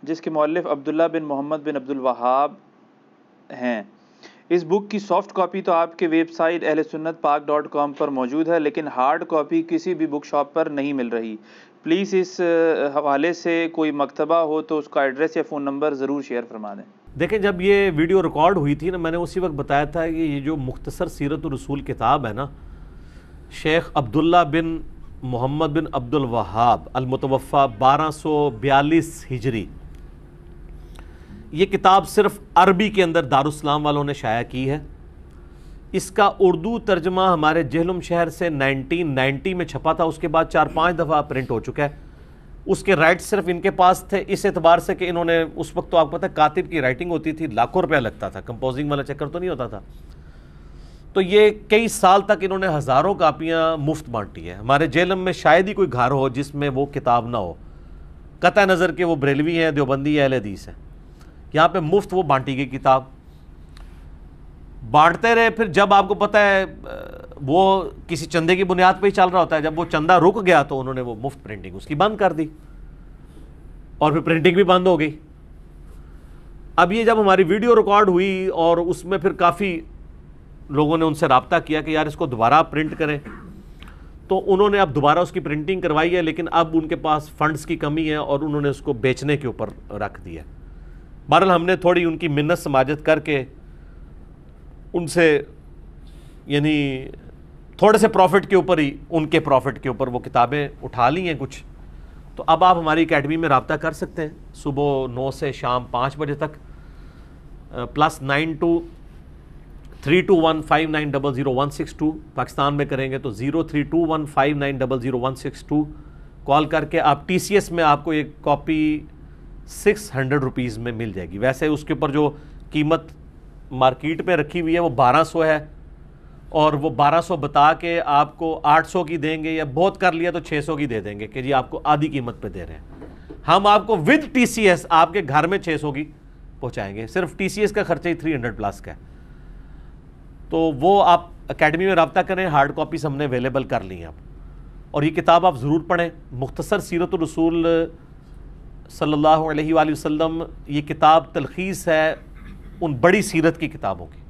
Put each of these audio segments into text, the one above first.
جس کے مؤلف عبداللہ بن محمد بن عبد الوہاب ہیں۔ اس بک کی سافٹ کاپی تو آپ کے ویب سائٹ اہلسنت.پاک.com پر موجود ہے، لیکن ہارڈ کاپی کسی بھی بک شاپ پر نہیں مل رہی۔ پلیز اس حوالے سے کوئی مکتبہ ہو تو اس کا ایڈریس یا فون نمبر ضرور شیئر فرما دیں۔ دیکھیں، جب یہ ویڈیو ریکارڈ ہوئی تھی نا، میں نے اسی وقت بتایا تھا کہ یہ جو مختصر سیرت الرسول کتاب ہے نا، شیخ عبداللہ بن محمد بن عبد الوہاب المتوفی 1242 ہجری، یہ کتاب صرف عربی کے اندر دارالاسلام والوں نے شائع کی ہے۔ اس کا اردو ترجمہ ہمارے جہلم شہر سے 1990 میں چھپا تھا، اس کے بعد 4-5 دفعہ پرنٹ ہو چکا ہے۔ اس کے رائٹ صرف ان کے پاس تھے، اس اعتبار سے کہ انہوں نے اس وقت تو آپ کو پتہ ہے کاتب کی رائٹنگ ہوتی تھی، لاکھوں روپیہ لگتا تھا، کمپوزنگ والا چکر تو نہیں ہوتا تھا، تو یہ کئی سال تک انہوں نے ہزاروں کاپیاں مفت بانٹی ہے۔ ہمارے جہلم میں شاید ہی کوئی گھر ہو جس میں وہ کتاب نہ ہو، قطع نظر کہ وہ بریلوی ہیں، دیوبندی اہل حدیث ہیں، یہاں پہ مفت وہ بانٹی گئی کتاب۔ بانٹتے رہے، پھر جب آپ کو پتہ ہے وہ کسی چندے کی بنیاد پہ ہی چل رہا ہوتا ہے، جب وہ چندہ رک گیا تو انہوں نے وہ مفت پرنٹنگ اس کی بند کر دی، اور پھر پرنٹنگ بھی بند ہو گئی۔ اب یہ جب ہماری ویڈیو ریکارڈ ہوئی اور اس میں پھر کافی لوگوں نے ان سے رابطہ کیا کہ یار اس کو دوبارہ پرنٹ کریں، تو انہوں نے اب دوبارہ اس کی پرنٹنگ کروائی ہے، لیکن اب ان کے پاس فنڈز کی کمی ہے اور انہوں نے اس کو بیچنے کے اوپر رکھ دیا۔ بہرحال ہم نے تھوڑی ان کی منت سماجت کر کے ان سے یعنی تھوڑے سے پروفٹ کے اوپر ہی، ان کے پروفٹ کے اوپر وہ کتابیں اٹھا لی ہیں کچھ۔ تو اب آپ ہماری اکیڈمی میں رابطہ کر سکتے ہیں صبح 9 سے شام 5 بجے تک، +923215900162، پاکستان میں کریں گے تو 032159000162 کال کر کے آپ ٹی سی ایس میں آپ کو ایک کاپی 600 روپیز میں مل جائے گی۔ ویسے اس کے اوپر جو قیمت مارکیٹ پہ رکھی ہوئی ہے وہ 1200 ہے، اور وہ 1200 بتا کے آپ کو 800 کی دیں گے، یا بہت کر لیا تو 600 کی دے دیں گے کہ جی آپ کو آدھی قیمت پہ دے رہے ہیں۔ ہم آپ کو ود ٹی سی ایس آپ کے گھر میں 600 کی پہنچائیں گے، صرف ٹی سی ایس کا خرچہ ہی 300+ کا ہے۔ تو وہ آپ اکیڈمی میں رابطہ کریں، ہارڈ کاپیز ہم نے اویلیبل کر لی ہیں آپ، اور یہ کتاب آپ ضرور پڑھیں، مختصر سیرت الرسول صلی اللہ علیہ وآلہ وسلم۔ یہ کتاب تلخیص ہے ان بڑی سیرت کی کتابوں کی۔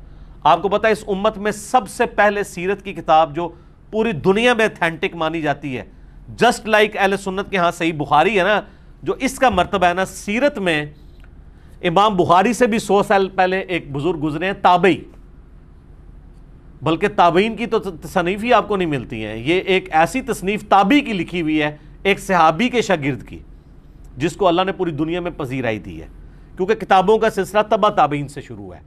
آپ کو پتہ ہے اس امت میں سب سے پہلے سیرت کی کتاب جو پوری دنیا میں اتھینٹک مانی جاتی ہے، جسٹ لائک اہل سنت کے ہاں صحیح بخاری ہے نا، جو اس کا مرتبہ ہے نا سیرت میں، امام بخاری سے بھی 100 سال پہلے ایک بزرگ گزرے ہیں، تابعی، بلکہ تابعین کی تو تصنیف ہی آپ کو نہیں ملتی ہیں۔ یہ ایک ایسی تصنیف تابعی کی لکھی ہوئی ہے، ایک صحابی کے شاگرد کی، جس کو اللہ نے پوری دنیا میں پذیرائی دی ہے، کیونکہ کتابوں کا سلسلہ تبع تابعین سے شروع ہے۔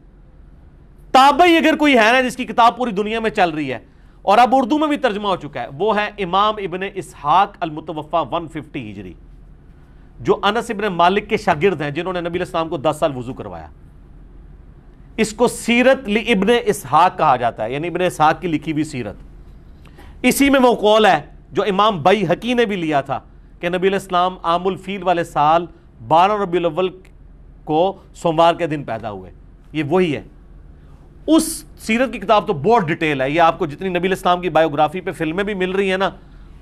تابعی اگر کوئی ہے نا جس کی کتاب پوری دنیا میں چل رہی ہے اور اب اردو میں بھی ترجمہ ہو چکا ہے، وہ ہے امام ابن اسحاق المتوفی 150 ہجری، جو انس ابن مالک کے شاگرد ہیں، جنہوں نے نبی علیہ السلام کو 10 سال وضو کروایا۔ اس کو سیرت ابن اسحاق کہا جاتا ہے، یعنی ابن اسحاق کی لکھی ہوئی سیرت۔ اسی میں وہ قول ہے جو امام بیہقی نے بھی لیا تھا کہ نبی علیہ السلام عام الفیل والے سال 12 ربیع الاول کو سوموار کے دن پیدا ہوئے، یہ وہی ہے۔ اس سیرت کی کتاب تو بہت ڈیٹیل ہے، یہ آپ کو جتنی نبی علیہ السلام کی بایوگرافی پہ فلمیں بھی مل رہی ہیں نا،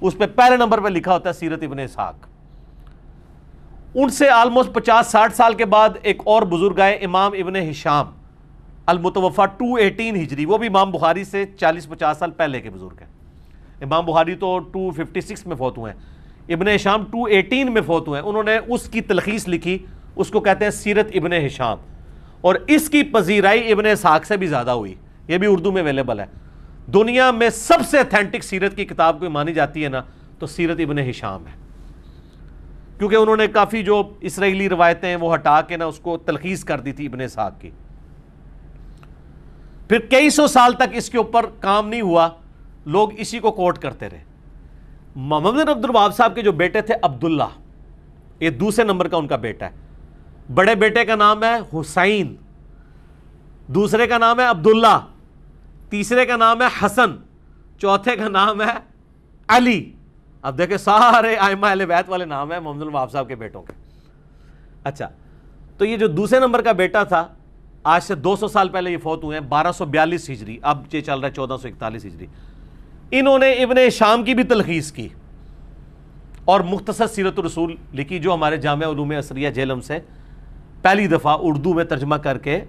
اس پہ پہلے نمبر پہ لکھا ہوتا ہے سیرت ابن اسحاق۔ ان سے آلموسٹ 50-60 سال کے بعد ایک اور بزرگ آئے، امام ابن ہشام المتوفی 218 ہجری، وہ بھی امام بخاری سے 40-50 سال پہلے کے بزرگ ہیں۔ امام بخاری تو 256 میں فوت ہوئے ہیں، ابن ہشام 218 میں فوت ہوئے ہیں۔ انہوں نے اس کی تلخیص لکھی، اس کو کہتے ہیں سیرت ابن ہشام، اور اس کی پذیرائی ابن اسحاق سے بھی زیادہ ہوئی، یہ بھی اردو میں اویلیبل ہے۔ دنیا میں سب سے اتھینٹک سیرت کی کتاب کوئی مانی جاتی ہے نا تو سیرت ابن ہشام ہے، کیونکہ انہوں نے کافی جو اسرائیلی روایتیں ہیں وہ ہٹا کے نا اس کو تلخیص کر دی تھی ابن اسحاق کی۔ پھر کئی سو سال تک اس کے اوپر کام نہیں ہوا، لوگ اسی کو کوٹ کرتے رہے۔ محمد بن عبد الوہاب صاحب کے جو بیٹے تھے عبداللہ، یہ دوسرے نمبر کا ان کا بیٹا ہے، بڑے بیٹے کا نام ہے حسین، دوسرے کا نام ہے عبداللہ، تیسرے کا نام ہے حسن، چوتھے کا نام ہے علی۔ اب دیکھیں سارے ائمہ اہل بیت والے نام ہیں محمد بن وہاب صاحب کے بیٹوں کے۔ اچھا، تو یہ جو دوسرے نمبر کا بیٹا تھا، آج سے 200 سال پہلے یہ فوت ہوئے ہیں 1242 ہجری، اب یہ چل رہا ہے 1441 ہجری۔ انہوں نے ابن ہشام کی بھی تلخیص کی، اور مختصر سیرت الرسول لکھی جو ہمارے جامعہ علوم عصریہ جہلم سے پہلی دفعہ اردو میں ترجمہ کر کے،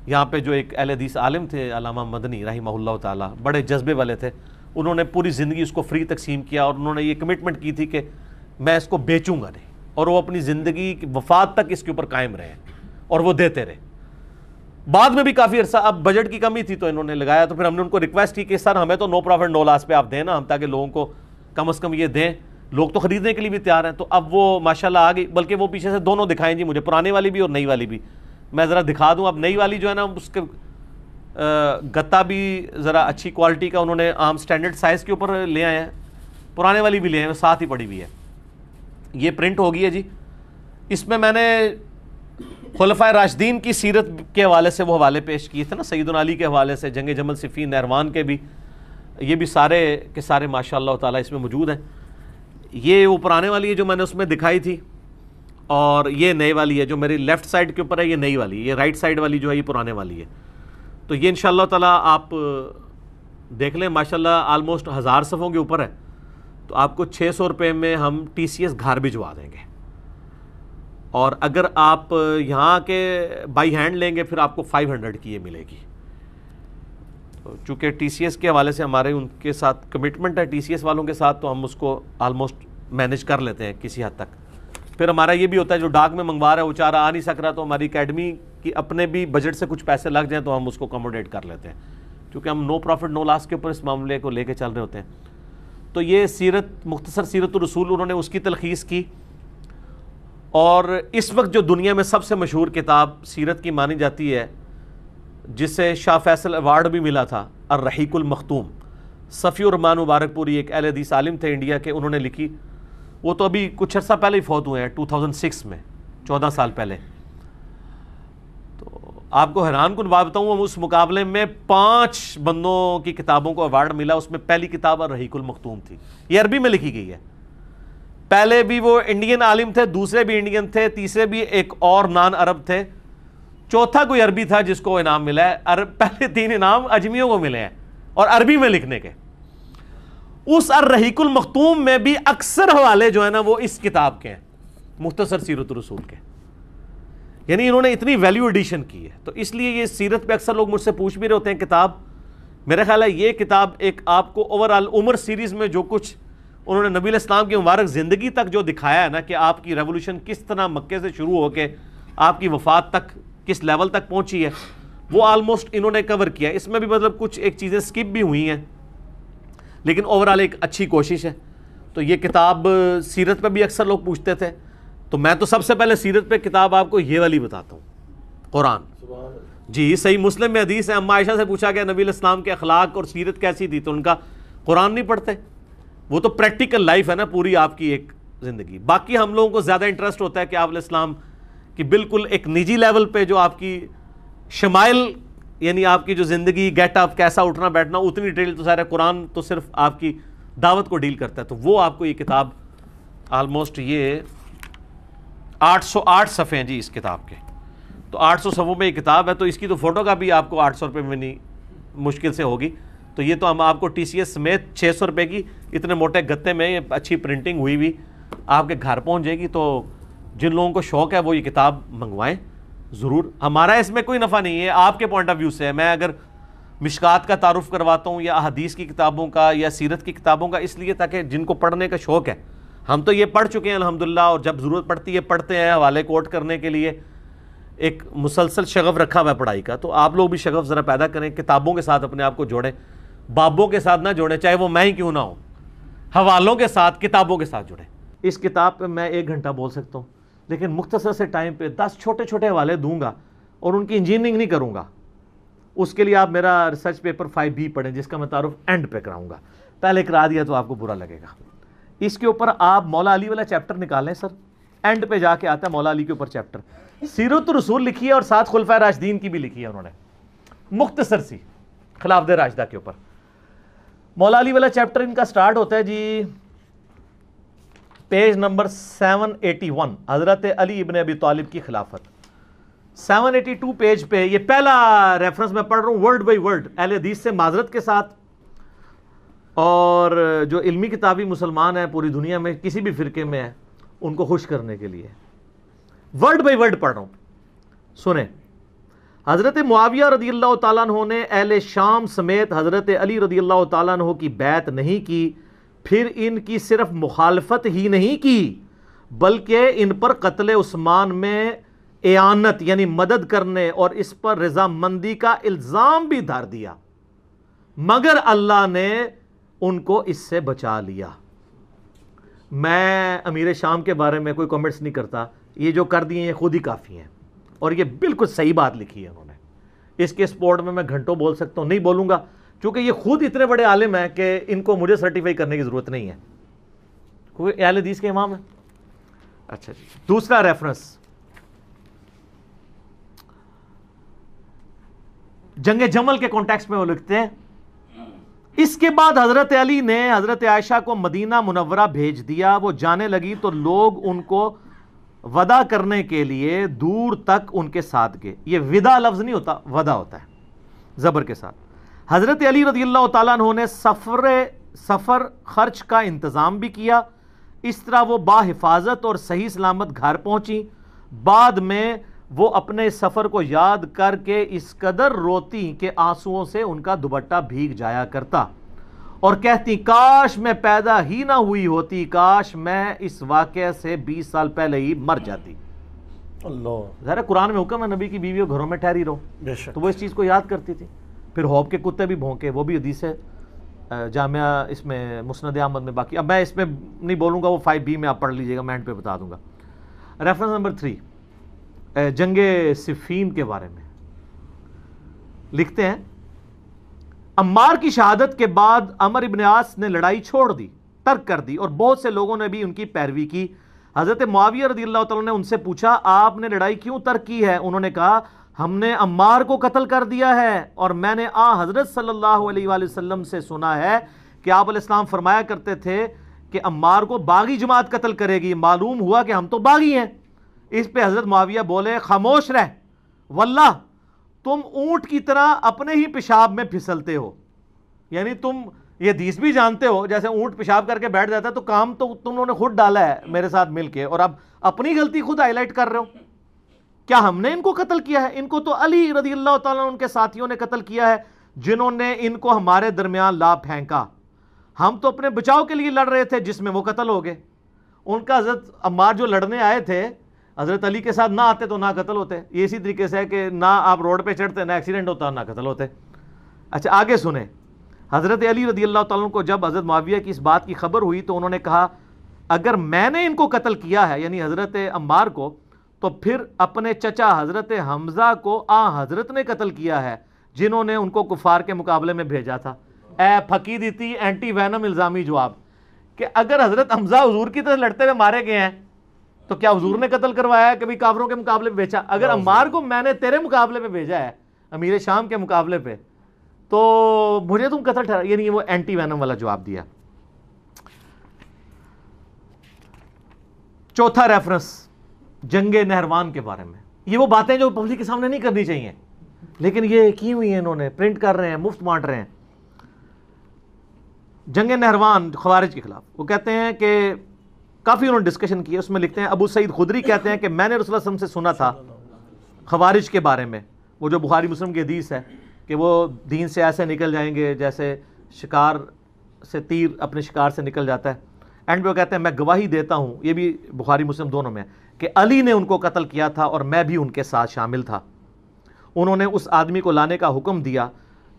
یہاں پہ جو ایک اہل حدیث عالم تھے علامہ مدنی رحمہ اللہ تعالیٰ، بڑے جذبے والے تھے، انہوں نے پوری زندگی اس کو فری تقسیم کیا، اور انہوں نے یہ کمٹمنٹ کی تھی کہ میں اس کو بیچوں گا نہیں، اور وہ اپنی زندگی کی وفات تک اس کے اوپر قائم رہے اور وہ دیتے رہے۔ بعد میں بھی کافی عرصہ، اب بجٹ کی کمی تھی تو انہوں نے لگایا، تو پھر ہم نے ان کو ریکویسٹ کی کہ سر ہمیں تو نو پروفٹ نو لاس پہ آپ دیں نا، ہم تاکہ لوگوں کو کم از کم یہ دیں، لوگ تو خریدنے کے لیے بھی تیار ہیں۔ تو اب وہ ماشاءاللہ آ گئی، بلکہ وہ پیچھے سے دونوں دکھائیں جی مجھے، پرانے والی بھی اور نئی والی بھی، میں ذرا دکھا دوں۔ اب نئی والی جو ہے نا اس کے گتا بھی ذرا اچھی کوالٹی کا انہوں نے عام سٹینڈرڈ سائز کے اوپر لے آئے ہیں، پرانے والی بھی لے آئے ہیں، ساتھ ہی پڑی ہوئی ہے۔ یہ پرنٹ ہو گئی ہے جی۔ اس میں نے خلفائے راشدین کی سیرت کے حوالے سے وہ حوالے پیش کیے تھے نا، سیدنا علی کے حوالے سے، جنگ جمل صفین نہروان کے بھی، یہ بھی سارے کے سارے ماشاء اللہ تعالیٰ اس میں موجود ہیں۔ یہ وہ پرانے والی ہے جو میں نے اس میں دکھائی تھی، اور یہ نئے والی ہے جو میری لیفٹ سائڈ کے اوپر ہے، یہ نئی والی ہے، یہ رائٹ سائڈ والی جو ہے یہ پرانے والی ہے۔ تو یہ انشاءاللہ تعالیٰ آپ دیکھ لیں، ماشاءاللہ آلموسٹ 1000 صفحوں کے اوپر ہے، تو آپ کو 600 روپے میں ہم TCS گھر بھجوا دیں گے، اور اگر آپ یہاں کے بائی ہینڈ لیں گے پھر آپ کو 500 کی یہ ملے گی۔ چونکہ TCS کے حوالے سے ہمارے ان کے ساتھ کمٹمنٹ ہے TCS والوں کے ساتھ، تو ہم اس کو آلموسٹ مینیج کر لیتے ہیں کسی حد تک۔ پھر ہمارا یہ بھی ہوتا ہے جو ڈاک میں منگوا رہا ہے وہ چارہ آ نہیں سک رہا، تو ہماری اکیڈمی کی اپنے بھی بجٹ سے کچھ پیسے لگ جائیں تو ہم اس کو اکوموڈیٹ کر لیتے ہیں، کیونکہ ہم نو پروفٹ نو لاس کے اوپر اس معاملے کو لے کے چل رہے ہوتے ہیں۔ تو یہ سیرت، مختصر سیرت الرسول، انہوں نے اس کی تلخیص کی، اور اس وقت جو دنیا میں سب سے مشہور کتاب سیرت کی مانی جاتی ہے، جسے شاہ فیصل ایوارڈ بھی ملا تھا، الرحیق المختوم، صفی الرحمان مبارک پوری ایک اہل حدیث عالم تھے انڈیا کے، انہوں نے لکھی۔ وہ تو ابھی کچھ عرصہ پہلے ہی فوت ہوئے ہیں، 2006 میں، 14 سال پہلے۔ تو آپ کو حیران کن بات بتاؤں، اس مقابلے میں 5 بندوں کی کتابوں کو ایوارڈ ملا، اس میں پہلی کتاب الرحیق المختوم تھی۔ یہ عربی میں لکھی گئی ہے۔ پہلے بھی وہ انڈین عالم تھے، دوسرے بھی انڈین تھے، تیسرے بھی ایک اور نان عرب تھے، چوتھا کوئی عربی تھا جس کو انعام ملا ہے۔ پہلے 3 انعام اجمیوں کو ملے ہیں اور عربی میں لکھنے کے۔ اس الرحیق المختوم میں بھی اکثر حوالے جو ہے نا وہ اس کتاب کے ہیں، مختصر سیرت الرسول کے، یعنی انہوں نے اتنی ویلیو ایڈیشن کی ہے۔ تو اس لیے یہ سیرت پہ اکثر لوگ مجھ سے پوچھ بھی رہے ہوتے ہیں کتاب، میرا خیال ہے یہ کتاب ایک آپ کو اوورآل عمر سیریز میں جو کچھ انہوں نے نبی علیہ السلام کی مبارک زندگی تک جو دکھایا ہے نا، کہ آپ کی ریولوشن کس طرح مکے سے شروع ہو کے آپ کی وفات تک کس لیول تک پہنچی ہے، وہ آلموسٹ انہوں نے کور کیا۔ اس میں بھی مطلب کچھ ایک چیزیں سکپ بھی ہوئی ہیں، لیکن اوورآل ایک اچھی کوشش ہے۔ تو یہ کتاب سیرت پہ بھی اکثر لوگ پوچھتے تھے، تو میں تو سب سے پہلے سیرت پہ کتاب آپ کو یہ والی بتاتا ہوں، قرآن۔ جی صحیح مسلم میں حدیث ہے، اما عائشہ سے پوچھا گیا نبی علیہ السلام کے اخلاق اور سیرت کیسی تھی، تو ان کا قرآن نہیں پڑھتے، وہ تو پریکٹیکل لائف ہے نا پوری آپ کی ایک زندگی۔ باقی ہم لوگوں کو زیادہ انٹرسٹ ہوتا ہے کہ آپ علیہ السلام کی بالکل ایک نجی لیول پہ جو آپ کی شمائل، یعنی آپ کی جو زندگی، گیٹ اپ، کیسا اٹھنا بیٹھنا، اتنی ڈیٹیل تو سارے قرآن تو صرف آپ کی دعوت کو ڈیل کرتا ہے۔ تو وہ آپ کو یہ کتاب آلموسٹ یہ 808 صفحے ہیں جی اس کتاب کے، تو 800 صفحوں میں یہ کتاب ہے، تو اس کی تو فوٹو کا بھی آپ کو 800 روپے میں نہیں مشکل سے ہوگی۔ تو یہ تو ہم آپ کو TCS سمیت 600 روپے کی اتنے موٹے گتے میں یہ اچھی پرنٹنگ ہوئی بھی آپ کے گھر پہنچ جائے گی۔ تو جن لوگوں کو شوق ہے وہ یہ کتاب منگوائیں ضرور۔ ہمارا اس میں کوئی نفع نہیں ہے، آپ کے پوائنٹ آف ویو سے ہے۔ میں اگر مشکات کا تعارف کرواتا ہوں یا احادیث کی کتابوں کا یا سیرت کی کتابوں کا، اس لیے تاکہ جن کو پڑھنے کا شوق ہے، ہم تو یہ پڑھ چکے ہیں الحمدللہ، اور جب ضرورت پڑتی ہے پڑھتے ہیں، حوالے کوٹ کرنے کے لیے ایک مسلسل شغف رکھا ہوا ہے پڑھائی کا۔ تو آپ لوگ بھی شغف ذرا پیدا کریں، کتابوں کے ساتھ اپنے آپ کو جوڑیں، بابوں کے ساتھ نہ جوڑیں، چاہے وہ میں ہی کیوں نہ ہوں، حوالوں کے ساتھ، کتابوں کے ساتھ جڑیں۔ اس کتاب پہ میں 1 گھنٹہ بول سکتا ہوں، لیکن مختصر سے ٹائم پہ 10 چھوٹے چھوٹے حوالے دوں گا اور ان کی انجینئرنگ نہیں کروں گا۔ اس کے لیے آپ میرا ریسرچ پیپر 5B پڑھیں، جس کا میں تعارف اینڈ پہ کراؤں گا، پہلے کرا دیا تو آپ کو برا لگے گا۔ اس کے اوپر آپ مولا علی والا چیپٹر نکالیں سر، اینڈ پہ جا کے آتا ہے مولا علی کے اوپر چیپٹر۔ سیرت الرسول لکھی ہے اور ساتھ خلفائے راشدین کی بھی لکھی ہے انہوں نے، مختصر سی خلافت راشدہ کے اوپر۔ مولا علی والا چیپٹر ان کا سٹارٹ ہوتا ہے جی پیج نمبر 781، حضرت علی ابن ابی طالب کی خلافت۔ 782 پیج پہ یہ پہلا ریفرنس میں پڑھ رہا ہوں ورڈ بائی ورڈ، اہل حدیث سے معذرت کے ساتھ۔ اور جو علمی کتابی مسلمان ہیں پوری دنیا میں کسی بھی فرقے میں ہیں ان کو خوش کرنے کے لیے ورڈ بائی ورڈ پڑھ رہا ہوں، سنیں۔ حضرت معاویہ رضی اللہ تعالیٰ عنہ نے اہل شام سمیت حضرت علی رضی اللہ تعالیٰ عنہ کی بیعت نہیں کی، پھر ان کی صرف مخالفت ہی نہیں کی بلکہ ان پر قتل عثمان میں اعانت یعنی مدد کرنے اور اس پر رضامندی کا الزام بھی دھر دیا، مگر اللہ نے ان کو اس سے بچا لیا۔ میں امیر شام کے بارے میں کوئی کمنٹس نہیں کرتا، یہ جو کر دیے یہ خود ہی کافی ہیں، اور یہ بالکل صحیح بات لکھی ہے انہوں نے۔ اس کے سپورٹ میں گھنٹوں بول سکتا ہوں، نہیں بولوں گا کیونکہ یہ خود اتنے بڑے عالم ہیں کہ ان کو مجھے سرٹیفائی کرنے کی ضرورت نہیں ہے، کوئی اہل حدیث کے امام ہے۔ اچھا جی، دوسرا ریفرنس جنگ جمل کے کانٹیکسٹ میں وہ لکھتے ہیں، اس کے بعد حضرت علی نے حضرت عائشہ کو مدینہ منورہ بھیج دیا، وہ جانے لگی تو لوگ ان کو ودا کرنے کے لیے دور تک ان کے ساتھ گئے۔ یہ ودا لفظ نہیں ہوتا، ودا ہوتا ہے زبر کے ساتھ۔ حضرت علی رضی اللہ تعالیٰ عنہ نے سفر خرچ کا انتظام بھی کیا، اس طرح وہ باحفاظت اور صحیح سلامت گھر پہنچی۔ بعد میں وہ اپنے سفر کو یاد کر کے اس قدر روتی کہ آنسوؤں سے ان کا دوپٹہ بھیگ جایا کرتا اور کہتی کاش میں پیدا ہی نہ ہوئی ہوتی، کاش میں اس واقعے سے 20 سال پہلے ہی مر جاتی۔ اللہ، ظاہر ہے قرآن میں حکم ہے نبی کی بیویوں گھروں میں ٹھہری رہو، بے شک۔ تو وہ اس چیز کو یاد کرتی تھی۔ پھر ہوب کے کتے بھی بھونکے، وہ بھی حدیث ہے جامعہ اس میں مسند احمد میں۔ باقی اب میں اس میں نہیں بولوں گا، وہ 5B میں آپ پڑھ لیجئے گا، میں اینڈ پہ بتا دوں گا۔ ریفرنس نمبر 3 جنگ صفین کے بارے میں لکھتے ہیں، عمار کی شہادت کے بعد عمر ابن عاص نے لڑائی چھوڑ دی، ترک کر دی، اور بہت سے لوگوں نے بھی ان کی پیروی کی۔ حضرت معاویہ رضی اللہ تعالیٰ نے ان سے پوچھا آپ نے لڑائی کیوں ترک کی ہے؟ انہوں نے کہا ہم نے عمار کو قتل کر دیا ہے، اور میں نے حضرت صلی اللہ علیہ وآلہ وسلم سے سنا ہے کہ آپ علیہ السلام فرمایا کرتے تھے کہ عمار کو باغی جماعت قتل کرے گی، معلوم ہوا کہ ہم تو باغی ہیں۔ اس پہ حضرت معاویہ بولے خاموش رہ، واللہ تم اونٹ کی طرح اپنے ہی پیشاب میں پھسلتے ہو، یعنی تم یہ حدیث بھی جانتے ہو جیسے اونٹ پیشاب کر کے بیٹھ جاتا ہے، تو کام تو تم نے خود ڈالا ہے میرے ساتھ مل کے، اور اب اپنی غلطی خود ہائی لائٹ کر رہے ہو۔ کیا ہم نے ان کو قتل کیا ہے؟ ان کو تو علی رضی اللہ تعالیٰ ان کے ساتھیوں نے قتل کیا ہے جنہوں نے ان کو ہمارے درمیان لا پھینکا، ہم تو اپنے بچاؤ کے لیے لڑ رہے تھے جس میں وہ قتل ہو گئے۔ ان کا حضرت عمار جو لڑنے آئے تھے حضرت علی کے ساتھ نہ آتے تو نہ قتل ہوتے، یہ اسی طریقے سے ہے کہ نہ آپ روڈ پہ چڑھتے نہ ایکسیڈنٹ ہوتا نہ قتل ہوتے۔ اچھا آگے سنیں، حضرت علی رضی اللہ تعالیٰ کو جب حضرت معاویہ کی اس بات کی خبر ہوئی تو انہوں نے کہا اگر میں نے ان کو قتل کیا ہے یعنی حضرت عمار کو، تو پھر اپنے چچا حضرت حمزہ کو حضرت نے قتل کیا ہے جنہوں نے ان کو کفار کے مقابلے میں بھیجا تھا۔ اے پھکی دیتی اینٹی وینم الزامی جواب کہ اگر حضرت حمزہ حضور کی طرح لڑتے ہوئے مارے گئے ہیں تو کیا حضور نے قتل کروایا ہے؟ کبھی کافروں کے مقابلے میں بھیجا؟ اگر عمار کو میں نے تیرے مقابلے میں بھیجا ہے امیر شام کے مقابلے پہ تو مجھے تم قتل ٹھہرا، یعنی وہ اینٹی وینم والا جواب دیا۔ چوتھا ریفرنس جنگ نہروان کے بارے میں، یہ وہ باتیں جو پبلک کے سامنے نہیں کرنی چاہیے لیکن یہ کی ہوئی ہیں، انہوں نے پرنٹ کر رہے ہیں، مفت بانٹ رہے ہیں۔ جنگ نہروان خوارج کے خلاف، وہ کہتے ہیں کہ کافی انہوں نے ڈسکشن کی ہے، اس میں لکھتے ہیں ابو سعید خدری کہتے ہیں کہ میں نے رسول اللہ صلی اللہ علیہ وسلم سے سنا تھا خوارج کے بارے میں، وہ جو بخاری مسلم کی حدیث ہے کہ وہ دین سے ایسے نکل جائیں گے جیسے شکار سے تیر اپنے شکار سے نکل جاتا ہے۔ اینڈ پہ وہ کہتے ہیں میں گواہی دیتا ہوں، یہ بھی بخاری مسلم دونوں میں ہے، کہ علی نے ان کو قتل کیا تھا اور میں بھی ان کے ساتھ شامل تھا۔ انہوں نے اس آدمی کو لانے کا حکم دیا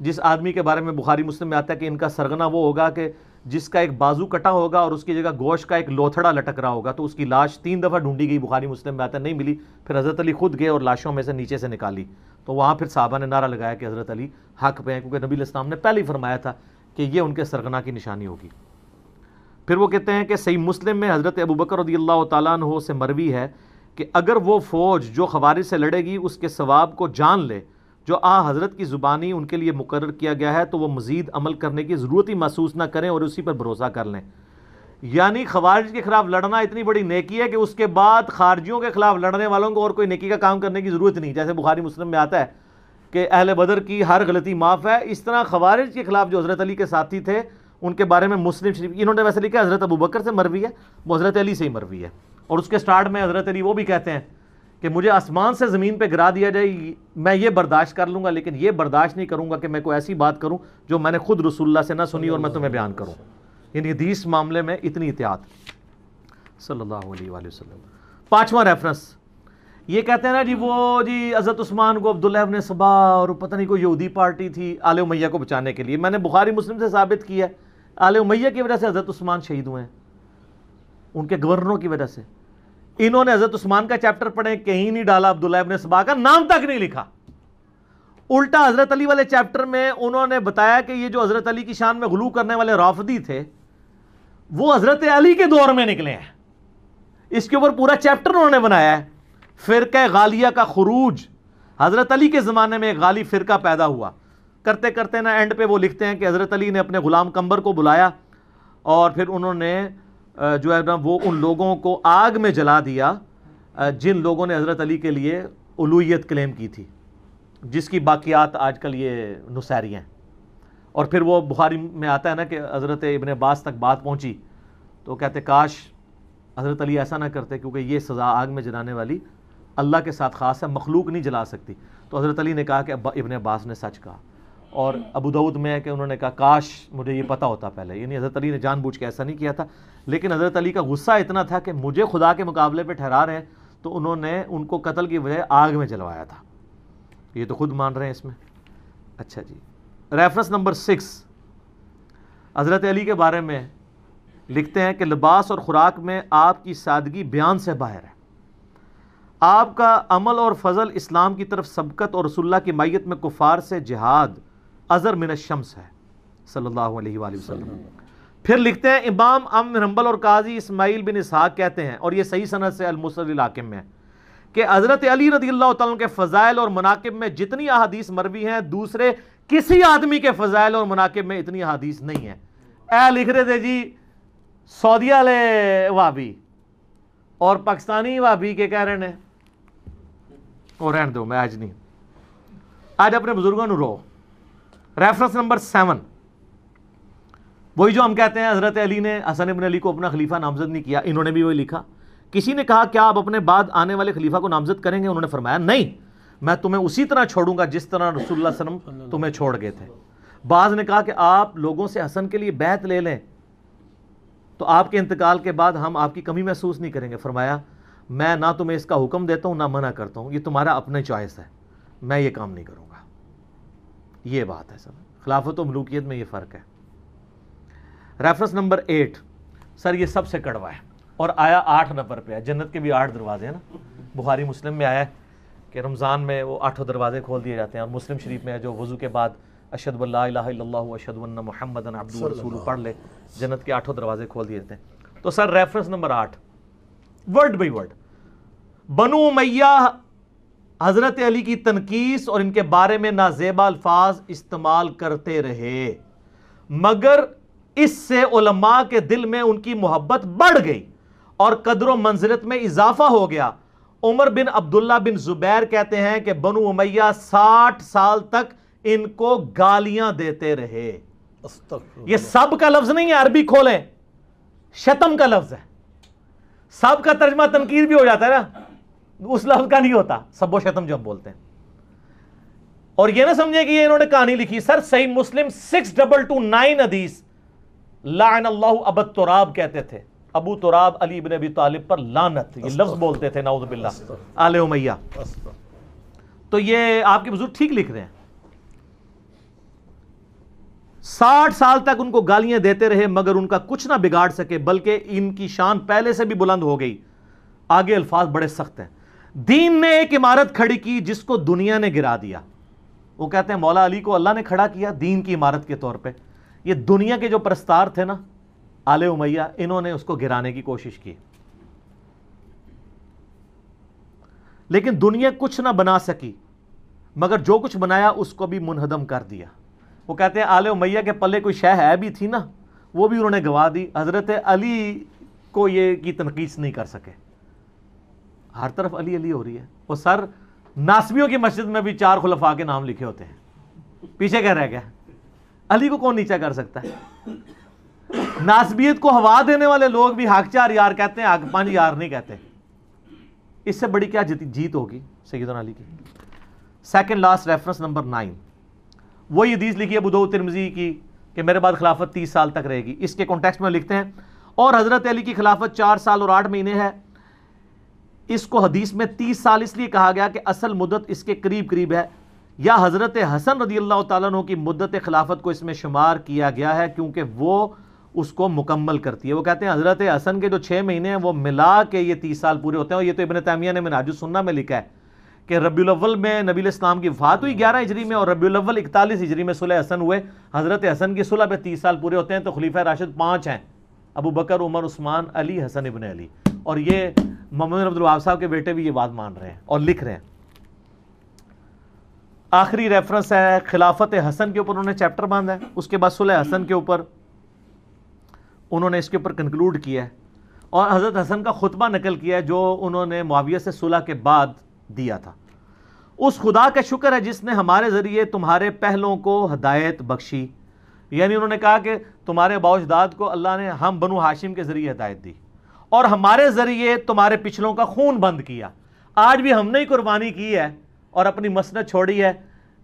جس آدمی کے بارے میں بخاری مسلم میں آتا ہے کہ ان کا سرغنہ وہ ہوگا کہ جس کا ایک بازو کٹا ہوگا اور اس کی جگہ گوشت کا ایک لوتھڑا لٹک رہا ہوگا، تو اس کی لاش 3 دفعہ ڈھونڈی گئی، بخاری مسلم میں آتا ہے، نہیں ملی، پھر حضرت علی خود گئے اور لاشوں میں سے نیچے سے نکالی، تو وہاں پھر صحابہ نے نعرہ لگایا کہ حضرت علی حق پہ ہیں، کیونکہ نبی علیہ السلام نے پہلے ہی فرمایا تھا کہ یہ ان کے سرغنہ کی نشانی ہوگی۔ پھر وہ کہتے ہیں کہ صحیح مسلم میں حضرت ابوبکر رضی اللہ تعالیٰ عنہ سے مروی ہے کہ اگر وہ فوج جو خوارج سے لڑے گی اس کے ثواب کو جان لے جو حضرت کی زبانی ان کے لیے مقرر کیا گیا ہے تو وہ مزید عمل کرنے کی ضرورت ہی محسوس نہ کریں اور اسی پر بھروسہ کر لیں۔ یعنی خوارج کے خلاف لڑنا اتنی بڑی نیکی ہے کہ اس کے بعد خارجیوں کے خلاف لڑنے والوں کو اور کوئی نیکی کا کام کرنے کی ضرورت نہیں، جیسے بخاری مسلم میں آتا ہے کہ اہل بدر کی ہر غلطی معاف ہے، اس طرح خوارج کے خلاف جو حضرت علی کے ساتھی تھے ان کے بارے میں مسلم شریف انہوں نے ویسے لکھا حضرت ابو بکر سے مروی ہے، وہ حضرت علی سے ہی مروی ہے، اور اس کے سٹارٹ میں حضرت علی وہ بھی کہتے ہیں کہ مجھے آسمان سے زمین پہ گرا دیا جائے میں یہ برداشت کر لوں گا، لیکن یہ برداشت نہیں کروں گا کہ میں کوئی ایسی بات کروں جو میں نے خود رسول اللہ سے نہ سنی اور میں تمہیں بیان کروں. یعنی حدیث معاملے میں اتنی احتیاط صلی اللہ علیہ وآلہ وسلم. 5واں ریفرنس یہ کہتے ہیں نا جی وہ جی حضرت عثمان کو عبداللہ ابن سبا اور پتہ نہیں کوئی یہودی پارٹی تھی آل امیہ کو بچانے کے لیے. میں نے بخاری مسلم سے ثابت کیا ہے آل امیہ کی وجہ سے حضرت عثمان شہید ہوئے ہیں، ان کے گورنروں کی وجہ سے. انہوں نے حضرت عثمان کا چیپٹر پڑھیں، کہیں نہیں ڈالا عبداللہ ابن سبا کا نام تک نہیں لکھا. الٹا حضرت علی والے چیپٹر میں انہوں نے بتایا کہ یہ جو حضرت علی کی شان میں غلو کرنے والے رافضی تھے وہ حضرت علی کے دور میں نکلے ہیں. اس کے اوپر پورا چیپٹر انہوں نے بنایا ہے. فرقہ غالیہ کا خروج، حضرت علی کے زمانے میں ایک غالی فرقہ پیدا ہوا. کرتے کرتے نا اینڈ پہ وہ لکھتے ہیں کہ حضرت علی نے اپنے غلام قمبر کو بلایا اور پھر انہوں نے جو ہے نا وہ ان لوگوں کو آگ میں جلا دیا جن لوگوں نے حضرت علی کے لیے الوہیت کلیم کی تھی، جس کی باقیات آج کل یہ نصیری ہیں. اور پھر وہ بخاری میں آتا ہے نا کہ حضرت ابن عباس تک بات پہنچی تو کہتے کاش حضرت علی ایسا نہ کرتے، کیونکہ یہ سزا آگ میں جلانے والی اللہ کے ساتھ خاص ہے، مخلوق نہیں جلا سکتی. تو حضرت علی نے کہا کہ ابن عباس نے سچ کہا. اور ابو داؤد میں ہے کہ انہوں نے کہا کاش مجھے یہ پتہ ہوتا پہلے. یعنی حضرت علی نے جان بوجھ کے ایسا نہیں کیا تھا، لیکن حضرت علی کا غصہ اتنا تھا کہ مجھے خدا کے مقابلے پہ ٹھہرا رہے ہیں، تو انہوں نے ان کو قتل کی وجہ آگ میں جلوایا تھا. یہ تو خود مان رہے ہیں اس میں. اچھا جی، ریفرنس نمبر 6 حضرت علی کے بارے میں لکھتے ہیں کہ لباس اور خوراک میں آپ کی سادگی بیان سے باہر ہے. آپ کا عمل اور فضل اسلام کی طرف سبقت اور رسول اللہ کی مائیت میں کفار سے جہاد ازر من الشمس ہے صلی اللہ علیہ وآلہ وسلم. پھر لکھتے ہیں امام احمد بن حنبل اور قاضی اسماعیل بن اسحاق کہتے ہیں، اور یہ صحیح سند سے المسند الحاکم میں ہے، کہ حضرت علی رضی اللہ تعالیٰ عنہ کے فضائل اور مناقب میں جتنی احادیث مروی ہیں دوسرے کسی آدمی کے فضائل اور مناقب میں اتنی احادیث نہیں ہیں. اے لکھ رہے تھے جی سعودیہ والے وہابی اور پاکستانی وہابی کے کہہ رہے ہیں، اور رہن دو میں آج نہیں، آج اپنے بزرگوں نے رو. ریفرنس نمبر 7 وہی جو ہم کہتے ہیں حضرت علی نے حسن ابن علی کو اپنا خلیفہ نامزد نہیں کیا، انہوں نے بھی وہی لکھا. کسی نے کہا کیا آپ اپنے بعد آنے والے خلیفہ کو نامزد کریں گے؟ انہوں نے فرمایا نہیں، میں تمہیں اسی طرح چھوڑوں گا جس طرح رسول اللہ صلی اللہ علیہ وسلم تمہیں چھوڑ گئے تھے. بعض نے کہا کہ آپ لوگوں سے حسن کے لیے بیعت لے لیں تو آپ کے انتقال کے بعد ہم آپ کی کمی محسوس نہیں کریں گے. فرمایا میں نہ تمہیں اس کا حکم دیتا ہوں نہ منع کرتا ہوں، یہ تمہارا اپنے چوائس ہے، میں یہ کام نہیں کروں گا. یہ بات ہے سر، خلافت و ملوکیت میں یہ فرق ہے. ریفرنس نمبر 8 سر یہ سب سے کڑوا ہے اور آیا 8 نمبر پہ ہے. جنت کے بھی 8 دروازے ہیں نا، بخاری مسلم میں آیا ہے کہ رمضان میں وہ 8 دروازے کھول دیے جاتے ہیں، اور مسلم شریف میں ہے جو وضو کے بعد اشہد ان لا الہ الا اللہ واشہد ان محمدًا عبدہ ورسولہ پڑھ لے جنت کے 8 دروازے کھول دیے جاتے ہیں. تو sir reference number 8 word by word Banu Umayya حضرت علی کی تنقیص اور ان کے بارے میں نازیبا الفاظ استعمال کرتے رہے، مگر اس سے علماء کے دل میں ان کی محبت بڑھ گئی اور قدر و منزلت میں اضافہ ہو گیا. عمر بن عبداللہ بن زبیر کہتے ہیں کہ بنو امیہ 60 سال تک ان کو گالیاں دیتے رہے. یہ سب کا لفظ نہیں ہے، عربی کھولیں، شتم کا لفظ ہے. سب کا ترجمہ تنقید بھی ہو جاتا ہے نا، اس لفظ کا نہیں ہوتا سب و شتم جو ہم بولتے ہیں. اور یہ نہ سمجھے کہ یہ انہوں نے کہانی لکھی. سر صحیح مسلم 6229 حدیث لعن اللہ ابا تراب کہتے تھے. ابو تراب علی بن ابی طالب پر لعنت، یہ لفظ بولتے تھے نعوذ باللہ آل امیہ. تو یہ آپ کے بزرگ ٹھیک لکھ رہے ہیں. 60 سال تک ان کو گالیاں دیتے رہے مگر ان کا کچھ نہ بگاڑ سکے، بلکہ ان کی شان پہلے سے بھی بلند ہو گئی. آگے الفاظ بڑے سخت ہیں. دین نے ایک عمارت کھڑی کی جس کو دنیا نے گرا دیا. وہ کہتے ہیں مولا علی کو اللہ نے کھڑا کیا دین کی عمارت کے طور پہ. یہ دنیا کے جو پرستار تھے نا آل امیہ، انہوں نے اس کو گرانے کی کوشش کی، لیکن دنیا کچھ نہ بنا سکی مگر جو کچھ بنایا اس کو بھی منہدم کر دیا. وہ کہتے ہیں آل امیہ کے پلے کوئی شے ہے بھی تھی نا، وہ بھی انہوں نے گوا دی. حضرت علی کو یہ کی تنقیص نہیں کر سکے. ہر طرف علی علی ہو رہی ہے. وہ سر ناسبیوں کی مسجد میں بھی 4 خلفاء کے نام لکھے ہوتے ہیں، پیچھے کیا رہ گیا؟ علی کو کون نیچا کر سکتا ہے؟ ناسبیت کو ہوا دینے والے لوگ بھی حق 4 یار کہتے ہیں، حق 5 یار نہیں کہتے. اس سے بڑی کیا جیت ہوگی سیدنا علی کی. سیکنڈ لاسٹ ریفرنس نمبر 9، وہی حدیث لکھی ہے ابو داؤد ترمذی کی کہ میرے بعد خلافت 30 سال تک رہے گی. اس کے کانٹیکسٹ میں لکھتے ہیں اور حضرت علی کی خلافت 4 سال اور 8 مہینے ہے. اس کو حدیث میں 30 سال اس لیے کہا گیا کہ اصل مدت اس کے قریب قریب ہے، یا حضرت حسن رضی اللہ تعالیٰ عنہ کی مدت خلافت کو اس میں شمار کیا گیا ہے کیونکہ وہ اس کو مکمل کرتی ہے. وہ کہتے ہیں حضرت حسن کے جو 6 مہینے ہیں وہ ملا کے یہ 30 سال پورے ہوتے ہیں. اور یہ تو ابن تیمیہ نے منہاج السنہ میں لکھا ہے کہ ربیع الاول میں نبی علیہ السلام کی وفات ہوئی 11 ہجری میں، اور ربیع الاول 41 ہجری میں صلح حسن ہوئے. حضرت حسن کی صلح پہ 30 سال پورے ہوتے ہیں. تو خلیفہ راشد 5 ہیں، ابو بکر، عمر، عثمان، علی، حسن ابن علی. اور یہ محمد بن عبد الوہاب صاحب کے بیٹے بھی یہ بات مان رہے ہیں اور لکھ رہے ہیں. آخری ریفرنس ہے خلافت حسن کے اوپر انہوں نے چیپٹر باندھا ہے، اس کے بعد صلح حسن کے اوپر انہوں نے اس کے اوپر کنکلوڈ کیا ہے اور حضرت حسن کا خطبہ نقل کیا ہے جو انہوں نے معاویہ سے صلح کے بعد دیا تھا. اس خدا کا شکر ہے جس نے ہمارے ذریعے تمہارے پہلوں کو ہدایت بخشی. یعنی انہوں نے کہا کہ تمہارے آباء و اجداد کو اللہ نے ہم بنو ہاشم کے ذریعے ہدایت دی اور ہمارے ذریعے تمہارے پچھلوں کا خون بند کیا. آج بھی ہم نے ہی قربانی کی ہے اور اپنی مسند چھوڑی ہے،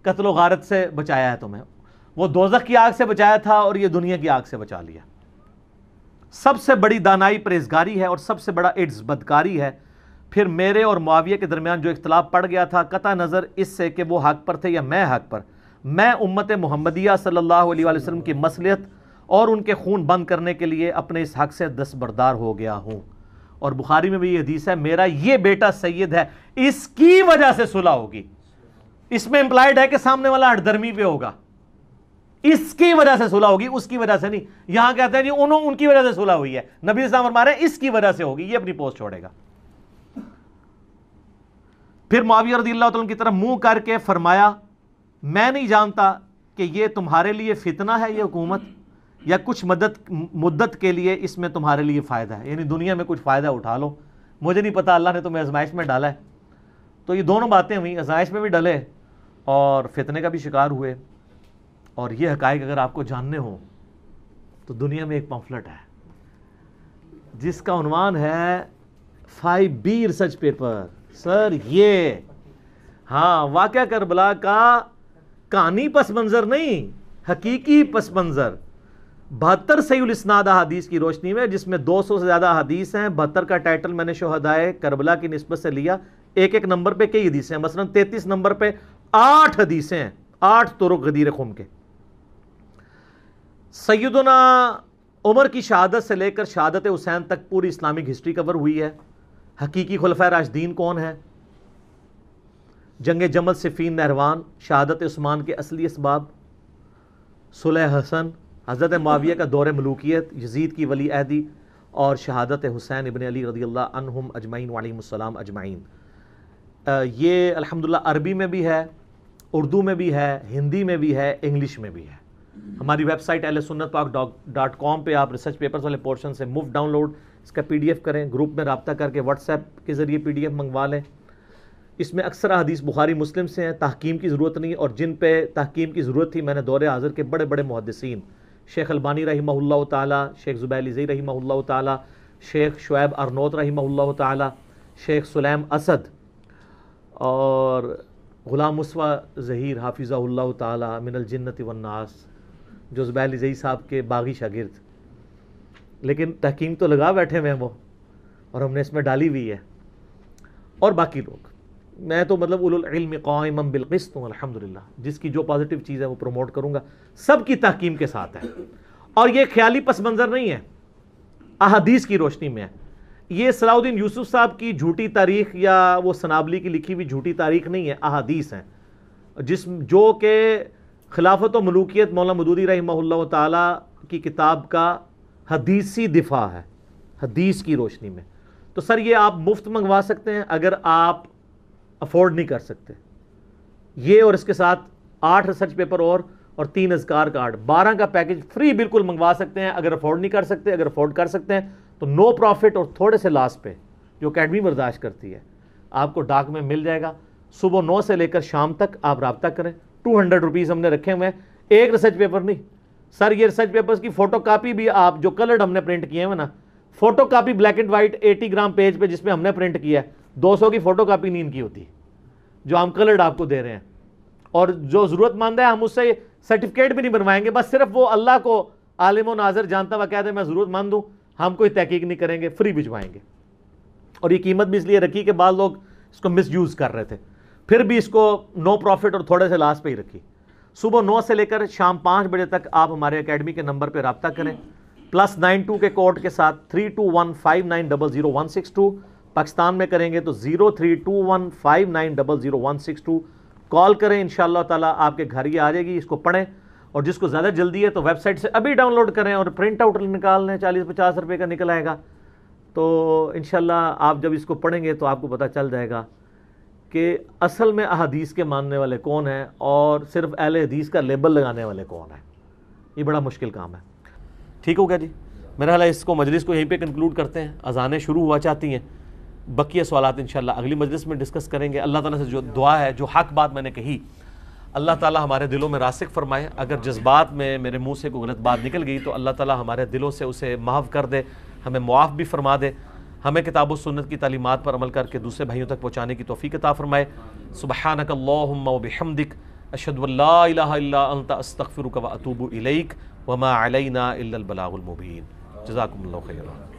قتل و غارت سے بچایا ہے تمہیں. وہ دوزخ کی آگ سے بچایا تھا اور یہ دنیا کی آگ سے بچا لیا. سب سے بڑی دانائی پرہیزگاری ہے اور سب سے بڑا عجز بدکاری ہے. پھر میرے اور معاویہ کے درمیان جو اختلاف پڑ گیا تھا، قطع نظر اس سے کہ وہ حق پر تھے یا میں حق پر، میں امت محمدیہ صلی اللہ علیہ وسلم کی مصلحت اور ان کے خون بند کرنے کے لیے اپنے اس حق سے دستبردار ہو گیا ہوں. اور بخاری میں بھی یہ حدیث ہے، میرا یہ بیٹا سید ہے، اس کی وجہ سے صلح ہوگی. اس میں امپلائڈ ہے کہ سامنے والا ہٹ درمی پہ ہوگا. اس کی وجہ سے صلح ہوگی، اس کی وجہ سے نہیں. یہاں کہتے ہیں نہیں ان کی وجہ سے صلح ہوئی ہے، نبی اسلام فرما رہے ہیں اس کی وجہ سے ہوگی. یہ اپنی پوسٹ چھوڑے گا. پھر معاویہ رضی اللہ تعالیٰ کی طرف منہ کر کے فرمایا، میں نہیں جانتا کہ یہ تمہارے لیے فتنہ ہے یہ حکومت یا کچھ مدت کے لیے اس میں تمہارے لیے فائدہ ہے. یعنی دنیا میں کچھ فائدہ اٹھا لو. مجھے نہیں پتا، اللہ نے تمہیں آزمائش میں ڈالا ہے. تو یہ دونوں باتیں ہوئیں، آزمائش میں بھی ڈلے اور فتنے کا بھی شکار ہوئے. اور یہ حقائق اگر آپ کو جاننے ہوں تو دنیا میں ایک پمفلٹ ہے جس کا عنوان ہے 5B ریسرچ پیپر. سر یہ ہاں واقعہ کربلا کا کہانی پس منظر نہیں، حقیقی پس منظر 72 صحیح الاسناد احادیث کی روشنی میں، جس میں 200 سے زیادہ حدیث ہیں. 72 کا ٹائٹل میں نے شہدائے کربلا کی نسبت سے لیا. ایک نمبر پہ کئی حدیثیں ہیں، مثلا 33 نمبر پہ 8 حدیثیں ہیں، 8 طرق غدیر خم کے. سیدنا عمر کی شہادت سے لے کر شہادت حسین تک پوری اسلامک ہسٹری کور ہوئی ہے. حقیقی خلفائے راشدین کون ہیں، جنگ جمل، صفین، نہروان، شہادت عثمان کے اصلی اسباب، صلح حسن، حضرت معاویہ کا دور ملوکیت، یزید کی ولی عہدی اور شہادت حسین ابن علی رضی اللہ عنہم اجمعین وعلیہم السلام اجمعین. یہ الحمدللہ عربی میں بھی ہے، اردو میں بھی ہے، ہندی میں بھی ہے، انگلش میں بھی ہے. ہماری ویب سائٹ ahlsunnatpak.com پہ آپ ریسرچ پیپرز والے پورشن سے مفت ڈاؤن لوڈ اس کا PDF کریں، گروپ میں رابطہ کر کے واٹس ایپ کے ذریعے PDF منگوا لیں. اس میں اکثر حدیث بخاری مسلم سے ہیں، تحکیم کی ضرورت نہیں. اور جن پہ تحکیم کی ضرورت تھی میں نے دور حاضر کے بڑے بڑے محدثین، شیخ البانی رحمہ اللہ تعالی، شیخ زبیر علیزئی رحمہ اللہ تعالی، شیخ شعیب ارنوت رحمہ اللہ تعالی، شیخ سلیم اسد اور غلام مصطفیٰ ظہیر حافظہ اللہ تعالی من الجنت والناس، جو زبیر علیزئی صاحب کے باغی شاگرد، لیکن تحکیم تو لگا بیٹھے ہوئے ہیں وہ، اور ہم نے اس میں ڈالی ہوئی ہے. اور باقی لوگ، میں تو مطلب اولو العلم قائما بالقسط ہوں الحمدللہ. جس کی جو پازیٹیو چیز ہے وہ پروموٹ کروں گا، سب کی تحکیم کے ساتھ ہے. اور یہ خیالی پس منظر نہیں ہے، احادیث کی روشنی میں ہے. یہ صلاح الدین یوسف صاحب کی جھوٹی تاریخ یا وہ سنابلی کی لکھی ہوئی جھوٹی تاریخ نہیں ہے، احادیث ہیں جو کہ خلافت و ملوکیت مولانا مودودی رحمہ اللہ تعالی کی کتاب کا حدیثی دفاع ہے، حدیث کی روشنی میں. تو سر یہ آپ مفت منگوا سکتے ہیں اگر آپ افورڈ نہیں کر سکتے. یہ اور اس کے ساتھ 8 ریسرچ پیپر اور 3 اذکار کارڈ، 12 کا پیکج فری بالکل منگوا سکتے ہیں اگر افورڈ نہیں کر سکتے. اگر افورڈ کر سکتے ہیں تو نو پروفٹ اور تھوڑے سے لاس پہ جو اکیڈمی برداشت کرتی ہے آپ کو ڈاک میں مل جائے گا. صبح 9 سے لے کر شام تک آپ رابطہ کریں. 200 روپیز ہم نے رکھے ہوئے ہیں، ایک ریسرچ پیپر نہیں، سر یہ ریسرچ پیپرز کی فوٹو کاپی بھی آپ جو کلرڈ ہم نے پرنٹ کیے ہیں نا، photo copy black and white 80 gram page پہ جس پہ ہم نے پرنٹ کیا ہے، 200 کی فوٹو کاپی نہیں ان کی ہوتی جو ہم کلرڈ آپ کو دے رہے ہیں. اور جو ضرورت مند ہے ہم اس سے سرٹیفکیٹ بھی نہیں بنوائیں گے، بس صرف وہ اللہ کو عالم و ناظر جانتا ہوا کہہ دے میں ضرورت مند ہوں، ہم کوئی تحقیق نہیں کریں گے، فری بھجوائیں گے. اور یہ قیمت بھی اس لیے رکھی کہ بعض لوگ اس کو مس یوز کر رہے تھے، پھر بھی اس کو نو پروفٹ اور تھوڑے سے لاس پہ ہی رکھی. صبح 9 سے لے کر شام 5 بجے تک آپ ہمارے اکیڈمی کے نمبر پہ رابطہ کریں، +92 کے کوڈ کے ساتھ 3215900162. پاکستان میں کریں گے تو 032159000162 کال کریں، انشاءاللہ تعالیٰ آپ کے گھر ہی آ جائے گی. اس کو پڑھیں، اور جس کو زیادہ جلدی ہے تو ویب سائٹ سے ابھی ڈاؤن لوڈ کریں اور پرنٹ آؤٹ نکال لیں، 40-50 روپے کا نکل آئے گا. تو انشاءاللہ آپ جب اس کو پڑھیں گے تو آپ کو پتہ چل جائے گا کہ اصل میں احادیث کے ماننے والے کون ہیں اور صرف اہل حدیث کا لیبل لگانے والے کون ہیں. یہ بڑا مشکل کام ہے. ٹھیک ہو گیا جی؟ میرا خیال ہے اس کو مجلس کو یہیں پہ کنکلوڈ کرتے ہیں، اذانیں شروع ہوا چاہتی ہیں. بقیہ سوالات انشاءاللہ اگلی مجلس میں ڈسکس کریں گے. اللہ تعالیٰ سے جو دعا ہے، جو حق بات میں نے کہی، اللہ تعالیٰ ہمارے دلوں میں راسخ فرمائے. اگر جذبات میں میرے منہ سے کوئی غلط بات نکل گئی تو اللہ تعالیٰ ہمارے دلوں سے اسے محو کر دے، ہمیں معاف بھی فرما دے، ہمیں کتاب و سنت کی تعلیمات پر عمل کر کے دوسرے بھائیوں تک پہنچانے کی توفیق عطا فرمائے. سبحانک اللہم و بحمدک، اشہد ان لا الہ الا انت، استغفرک و اتوب الیک، وما علینا الا البلاغ المبین. جزاکم اللہ خیرا.